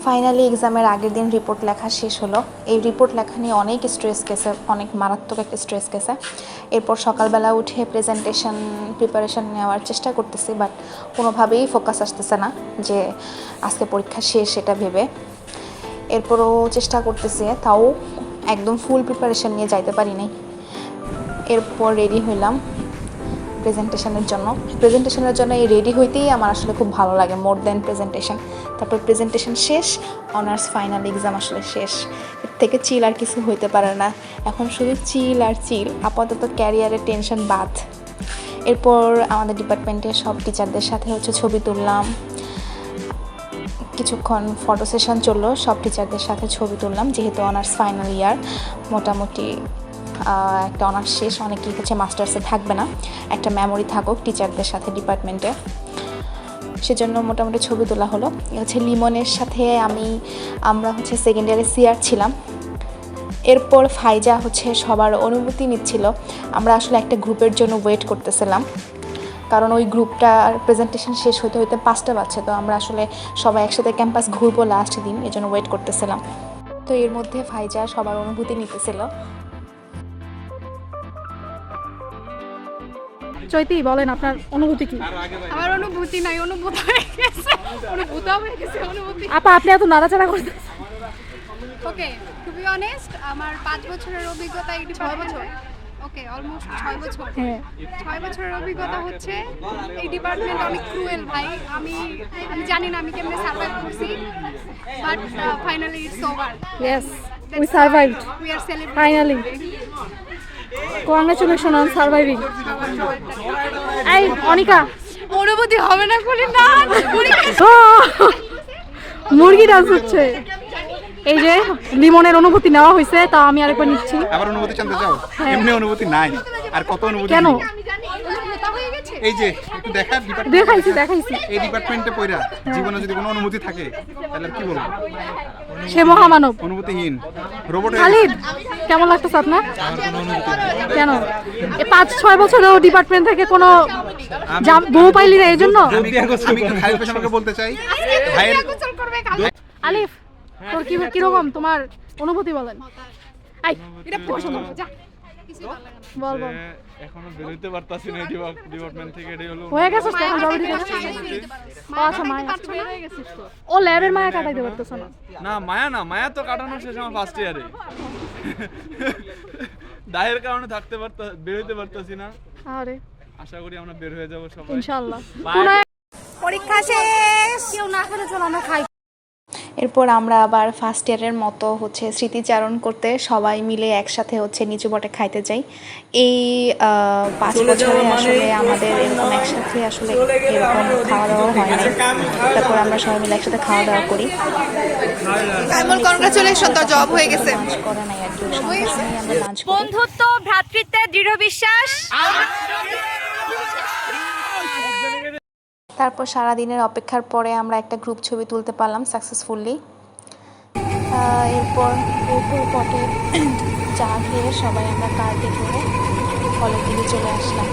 Finally এক্সামের আগের দিন রিপোর্ট লেখা শেষ হলো। এই রিপোর্ট লেখা নিয়ে অনেক স্ট্রেস গেছে, অনেক মারাত্মক একটা স্ট্রেস গেছে। এরপর সকালবেলা উঠে প্রেজেন্টেশন প্রিপারেশন নেওয়ার চেষ্টা করতেছি, বাট কোনোভাবেই ফোকাস আসতেছে না যে আজকে পরীক্ষা শেষ সেটা ভেবে। এরপরও চেষ্টা করতেছি, তাও একদম ফুল প্রিপারেশন নিয়ে যাইতে পারি নাই। এরপর রেডি হইলাম প্রেজেন্টেশনের জন্য এই রেডি হইতেই আমার আসলে খুব ভালো লাগে, মোর দ্যান প্রেজেন্টেশন। তারপর প্রেজেন্টেশন শেষ, অনার্স ফাইনাল এক্সাম আসলে শেষ। এর থেকে চিল আর কিছু হইতে পারে না, এখন শুধু চিল আর চিল। আপাতত ক্যারিয়ারের টেনশন বাদ। এরপর আমাদের ডিপার্টমেন্টের সব টিচারদের সাথে ছবি তুললাম, কিছুক্ষণ ফটো সেশন চললো, সব টিচারদের সাথে ছবি তুললাম। যেহেতু অনার্স ফাইনাল ইয়ার, মোটামুটি একটা অনার্স শেষ, অনেকেই মাস্টার্সে থাকবে না, একটা মেমোরি থাকুক টিচারদের সাথে ডিপার্টমেন্টে, সেজন্য মোটামুটি ছবি তোলা হলো। লিমনের সাথে আমরা সেকেন্ড ইয়ারে সিআর ছিলাম। এরপর ফাইজা সবার অনুমতি নিচ্ছিল। আমরা আসলে একটা গ্রুপের জন্য ওয়েট করতেছিলাম, কারণ ওই গ্রুপটার প্রেজেন্টেশন শেষ হতে 5টা বাজছে। তো আমরা আসলে সবাই একসাথে ক্যাম্পাস ঘুরবো লাস্ট দিন, এই জন্য ওয়েট করতেছিলাম। তো এর মধ্যে ফাইজা সবার অনুভূতি নিতেছিল। চৈতি, বলেন আপনার অনুভূতি কি? আমার অনুভূতি নাই, অনুভূত হয়ে গেছে। আপা, আপনি এত নাড়াচাড়া করতে। ওকে, টু বি অনেস্ট, আমার 5 বছরের অভিজ্ঞতা, 6 বছর, ওকে অলমোস্ট 6 বছর। 6 বছরের অভিজ্ঞতা এই ডিপার্টমেন্ট অনেক ক্রুয়েল ভাই। আমি জানি না আমি কেমনে সার্ভাইভ করছি, but finally it's over. Yes, we survived. We are celebrating finally. Congratulation on surviving. এই অনিকা, অনুভূতি হবে না বলি না, মুরগি ডান্স হচ্ছে। এই যে লিমনের অনুভূতি নেওয়া হয়েছে, তা আমি আরেকবার নিচ্ছি। আবার অনুভূতি জানতে চাও? এমনি অনুভূতি নাই, আর কত অনুভূতি? কেন? এই যে একটু দেখাইছি এই ডিপার্টমেন্টে পড়া জীবনে যদি কোনো অনুভূতি থাকে তাহলে কি বলবো? সে মহামানব, অনুভূতিহীন রোবট। খালিদ, কেমন লাগতেছে আপনার? কেন এই 5-6 বছরেও ডিপার্টমেন্ট থেকে কোনো বউ পাইলি না? এই জন্য আমি খালিদ ভাই আমাকে বলতে চাই, ভাইয়ের আলিফ, তোর কিরকম তোমার অনুভূতি বলেন? এটা পছন্দ যা বল। এখনো বের হইতে পারতাছি না ডিপার্টমেন্ট থেকে। এটাই হলো হয়ে গেছে এখন জলদি থেকে। আচ্ছা, মায়া হয়ে গেছিস তো। ও ল্যাবের মায়া কাটাইতে পারতেছ না? না, মায়া তো কাটানো শেষ আমার ফার্স্ট ইয়ারে। দায়ের কারণে বের হইতে পারতাছি না। আরে আশা করি আমরা বের হয়ে যাব সবাই ইনশাআল্লাহ। পরীক্ষা শেষ, কেউ না করে চল আমরা খাই। এরপর আমরা আবার ফার্স্ট ইয়ারের মতো স্মৃতিচারণ করতে সবাই মিলে একসাথে নিচু বটে খাইতে যাই। এই 5 বছরে আসলে আমাদের এরকম একসাথে এরকম খাওয়া দাওয়া হয় না। তারপর আমরা সবাই মিলে একসাথে খাওয়া দাওয়া করি। কংগ্রাচুলেশন, তো জব হয়ে গেছে। লাঞ্চ করা নাই আর কি, আমরা লাঞ্চ করি। বন্ধুত্ব, ভ্রাতৃত্বের দৃঢ় বিশ্বাস। তারপর সারাদিনের অপেক্ষার পরে আমরা একটা গ্রুপ ছবি তুলতে পারলাম সাকসেসফুলি। এরপর পটে চা খেয়ে সবাই আমরা কার্ডে করে কলের দিকে চলে আসলাম।